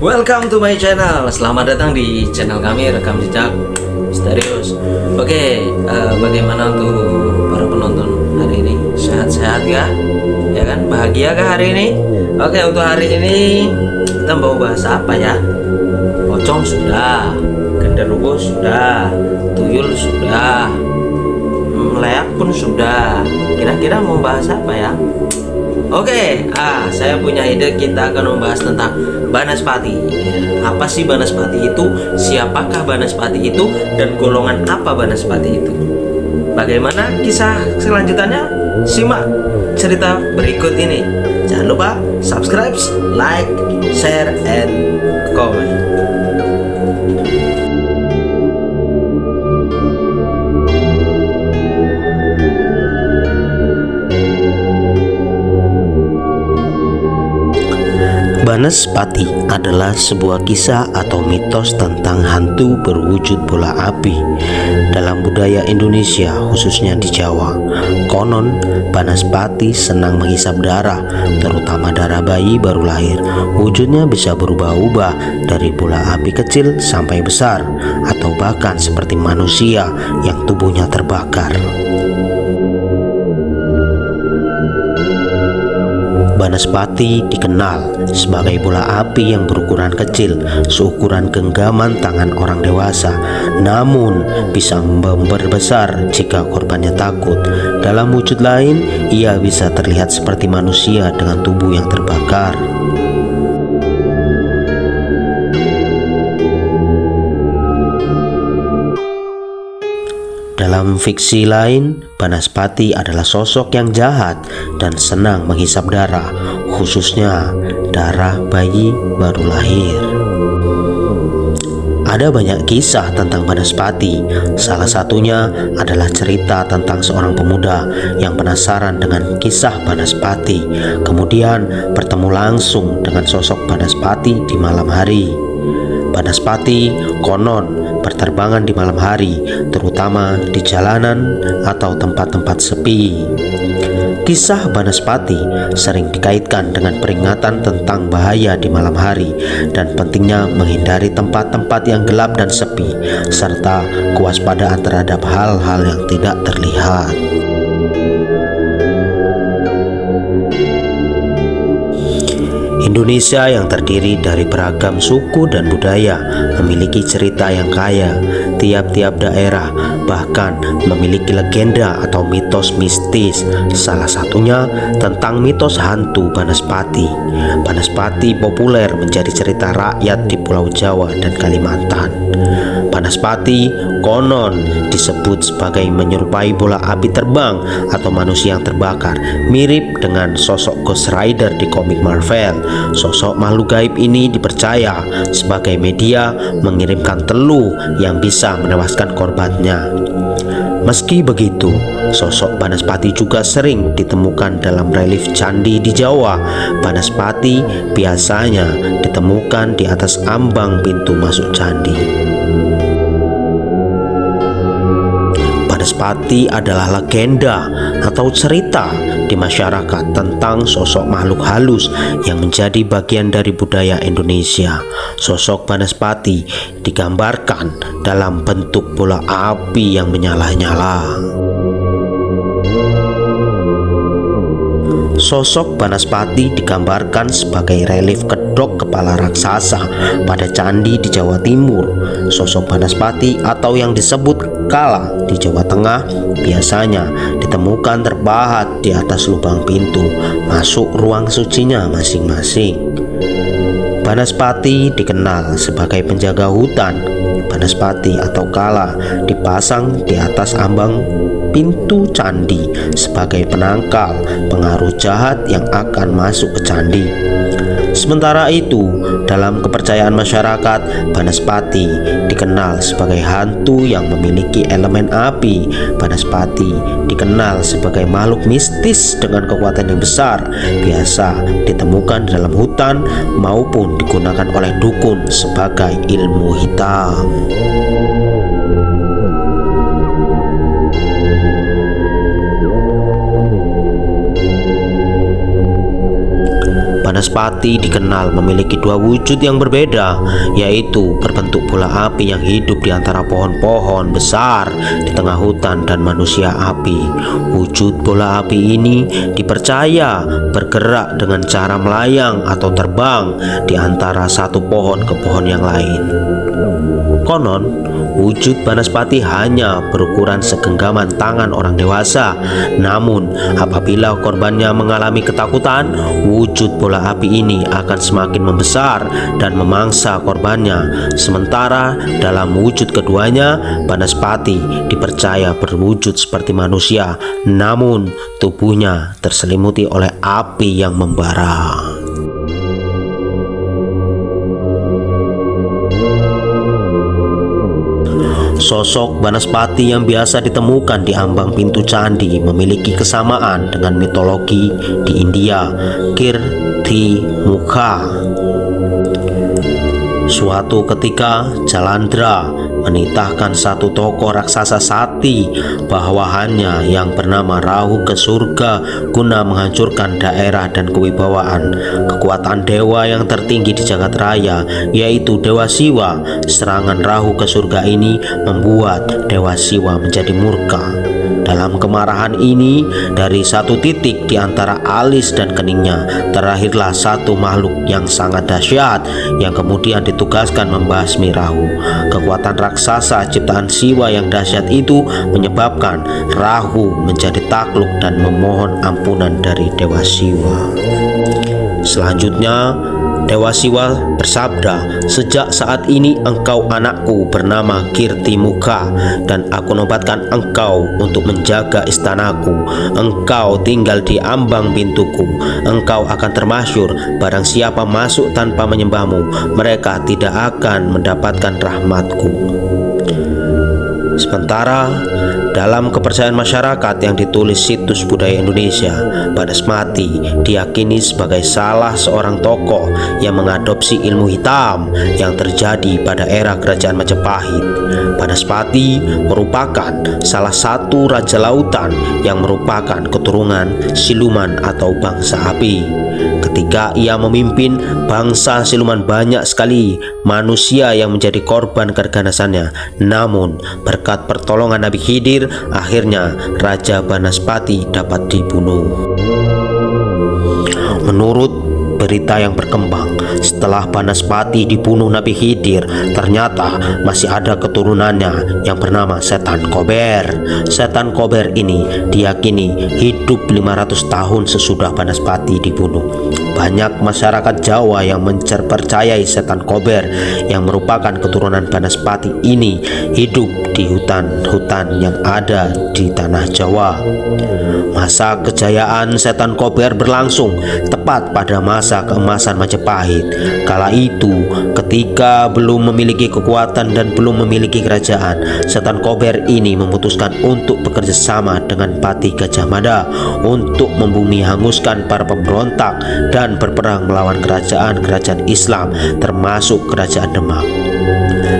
Welcome to my channel. Selamat datang di channel kami Rekam Jejak Misterius. Oke, bagaimana untuk para penonton hari ini? Sehat-sehat ya? Ya kan? Bahagia kah hari ini? Oke, untuk hari ini kita mau bahas apa ya? Pocong sudah, genderuwo sudah, tuyul sudah, meleak pun sudah. Kira-kira mau bahas apa ya? Oke, saya punya ide. Kita akan membahas tentang Banaspati. Apa sih Banaspati itu? Siapakah Banaspati itu? Dan golongan apa Banaspati itu? Bagaimana kisah selanjutnya? Simak cerita berikut ini. Jangan lupa subscribe, like, share, and comment. Banaspati adalah sebuah kisah atau mitos tentang hantu berwujud bola api. Dalam budaya Indonesia, khususnya di Jawa, konon Banaspati senang menghisap darah, terutama darah bayi baru lahir. Wujudnya bisa berubah-ubah dari bola api kecil sampai besar, atau bahkan seperti manusia yang tubuhnya terbakar. Banaspati dikenal sebagai bola api yang berukuran kecil, seukuran genggaman tangan orang dewasa, namun bisa membesar jika korbannya takut. Dalam wujud lain, ia bisa terlihat seperti manusia dengan tubuh yang terbakar. Dalam fiksi lain, Banaspati adalah sosok yang jahat dan senang menghisap darah, khususnya darah bayi baru lahir. Ada banyak kisah tentang Banaspati. Salah satunya adalah cerita tentang seorang pemuda yang penasaran dengan kisah Banaspati, kemudian bertemu langsung dengan sosok Banaspati di malam hari. Banaspati konon berterbangan di malam hari, terutama di jalanan atau tempat-tempat sepi. Kisah Banaspati sering dikaitkan dengan peringatan tentang bahaya di malam hari dan pentingnya menghindari tempat-tempat yang gelap dan sepi, serta kewaspadaan terhadap hal-hal yang tidak terlihat. Indonesia yang terdiri dari beragam suku dan budaya memiliki cerita yang kaya. Tiap-tiap daerah bahkan memiliki legenda atau mitos mistis. Salah satunya tentang mitos hantu Banaspati. Banaspati populer menjadi cerita rakyat di Pulau Jawa dan Kalimantan. Banaspati konon disebut sebagai menyerupai bola api terbang atau manusia yang terbakar, mirip dengan sosok Ghost Rider di komik Marvel. Sosok makhluk gaib ini dipercaya sebagai media mengirimkan teluh yang bisa menewaskan korbannya. Meski begitu, sosok Banaspati juga sering ditemukan dalam relief candi di Jawa. Banaspati biasanya ditemukan di atas ambang pintu masuk candi. Banaspati adalah legenda atau cerita di masyarakat tentang sosok makhluk halus yang menjadi bagian dari budaya Indonesia. Sosok Banaspati digambarkan dalam bentuk bola api yang menyala-nyala. Sosok Banaspati digambarkan sebagai relief kedok kepala raksasa pada candi di Jawa Timur. Sosok Banaspati atau yang disebut Kala di Jawa Tengah biasanya ditemukan terpahat di atas lubang pintu masuk ruang sucinya masing-masing. Banaspati dikenal sebagai penjaga hutan. Banaspati atau Kala dipasang di atas ambang pintu candi sebagai penangkal pengaruh jahat yang akan masuk ke candi. Sementara itu, dalam kepercayaan masyarakat, Banaspati dikenal sebagai hantu yang memiliki elemen api. Banaspati dikenal sebagai makhluk mistis dengan kekuatan yang besar, biasa ditemukan dalam hutan maupun digunakan oleh dukun sebagai ilmu hitam. Banaspati dikenal memiliki dua wujud yang berbeda, yaitu berbentuk bola api yang hidup di antara pohon-pohon besar di tengah hutan dan manusia api. Wujud bola api ini dipercaya bergerak dengan cara melayang atau terbang di antara satu pohon ke pohon yang lain. Konon, wujud Banaspati hanya berukuran segenggaman tangan orang dewasa. Namun, apabila korbannya mengalami ketakutan, wujud bola api ini akan semakin membesar dan memangsa korbannya. Sementara dalam wujud keduanya, Banaspati dipercaya berwujud seperti manusia, namun tubuhnya terselimuti oleh api yang membara. Sosok Banaspati yang biasa ditemukan di ambang pintu candi memiliki kesamaan dengan mitologi di India, Kirtimukha. Suatu ketika, Jalandhra menitahkan satu tokoh raksasa sakti bawahannya yang bernama Rahu ke surga guna menghancurkan daerah dan kewibawaan kekuatan dewa yang tertinggi di jagat raya, yaitu Dewa Siwa. Serangan Rahu ke surga ini membuat Dewa Siwa menjadi murka. Dalam kemarahan ini, dari satu titik di antara alis dan keningnya terlahirlah satu makhluk yang sangat dahsyat yang kemudian ditugaskan membasmi Rahu. Kekuatan raksasa ciptaan Siwa yang dahsyat itu menyebabkan Rahu menjadi takluk dan memohon ampunan dari Dewa Siwa. Selanjutnya, Dewa Siwa bersabda, "Sejak saat ini engkau anakku bernama Kirtimukha, dan aku nobatkan engkau untuk menjaga istanaku. Engkau tinggal di ambang pintuku. Engkau akan termasyhur. Barang siapa masuk tanpa menyembahmu, mereka tidak akan mendapatkan rahmatku." Sementara dalam kepercayaan masyarakat yang ditulis situs Budaya Indonesia, Banaspati diyakini sebagai salah seorang tokoh yang mengadopsi ilmu hitam yang terjadi pada era kerajaan Majapahit. Banaspati merupakan salah satu raja lautan yang merupakan keturunan siluman atau bangsa api. Ketika ia memimpin bangsa siluman, banyak sekali manusia yang menjadi korban keganasannya. Namun berkat pertolongan Nabi Khidir, akhirnya Raja Banaspati dapat dibunuh. Menurut berita yang berkembang, setelah Banaspati dibunuh Nabi Khidir, ternyata masih ada keturunannya yang bernama Setan Kober. Setan Kober ini diyakini hidup 500 tahun sesudah Banaspati dibunuh. Banyak masyarakat Jawa yang percayai Setan Kober yang merupakan keturunan Banaspati ini hidup di hutan-hutan yang ada di tanah Jawa. Masa kejayaan Setan Kober berlangsung tepat pada masa keemasan Majapahit. Kala itu, ketika belum memiliki kekuatan dan belum memiliki kerajaan, Setan Kober ini memutuskan untuk bekerja sama dengan Patih Gajah Mada untuk membumi hanguskan para pemberontak dan berperang melawan kerajaan-kerajaan Islam termasuk kerajaan Demak.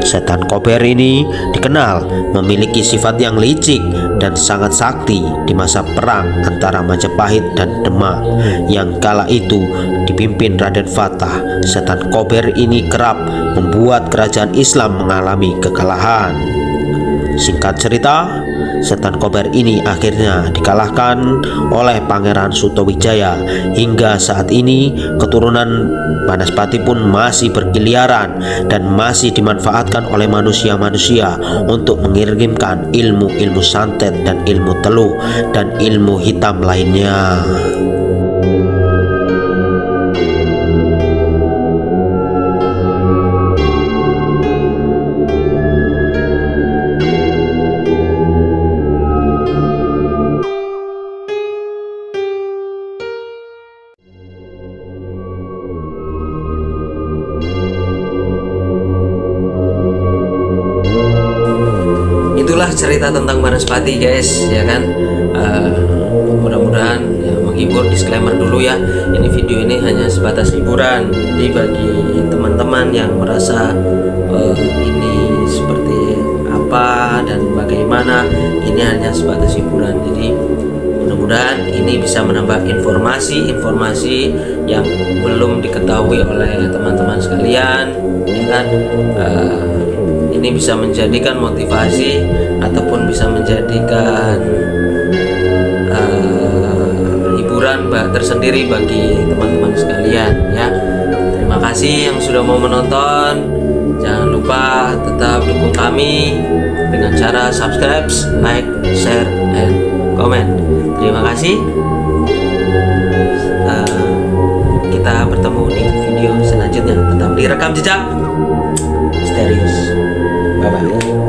Setan Kober ini dikenal memiliki sifat yang licik dan sangat sakti di masa perang antara Majapahit dan Demak yang kala itu dipimpin Raden Fatah. Setan Kober ini kerap membuat kerajaan Islam mengalami kekalahan. Singkat cerita, Setan Kober ini akhirnya dikalahkan oleh Pangeran Sutawijaya. Hingga saat ini keturunan Banaspati pun masih berkeliaran dan masih dimanfaatkan oleh manusia-manusia untuk mengirimkan ilmu-ilmu santet dan ilmu teluh dan ilmu hitam lainnya. Itulah cerita tentang Banaspati, guys, ya kan. Mudah-mudahan ya menghibur. Disclaimer dulu ya, ini video ini hanya sebatas hiburan. Jadi bagi teman-teman yang merasa ini seperti apa dan bagaimana, ini hanya sebatas hiburan. Jadi Mudah-mudahan ini bisa menambah informasi-informasi yang belum diketahui oleh teman-teman sekalian, ya kan? Ini bisa menjadikan motivasi ataupun bisa menjadikan hiburan tersendiri bagi teman-teman sekalian, ya. Terima kasih yang sudah mau menonton. Jangan lupa tetap dukung kami dengan cara subscribe, like, share, and comment. Terima kasih. Kita bertemu di video selanjutnya. Tetap direkam jejak misterius. Bye bye.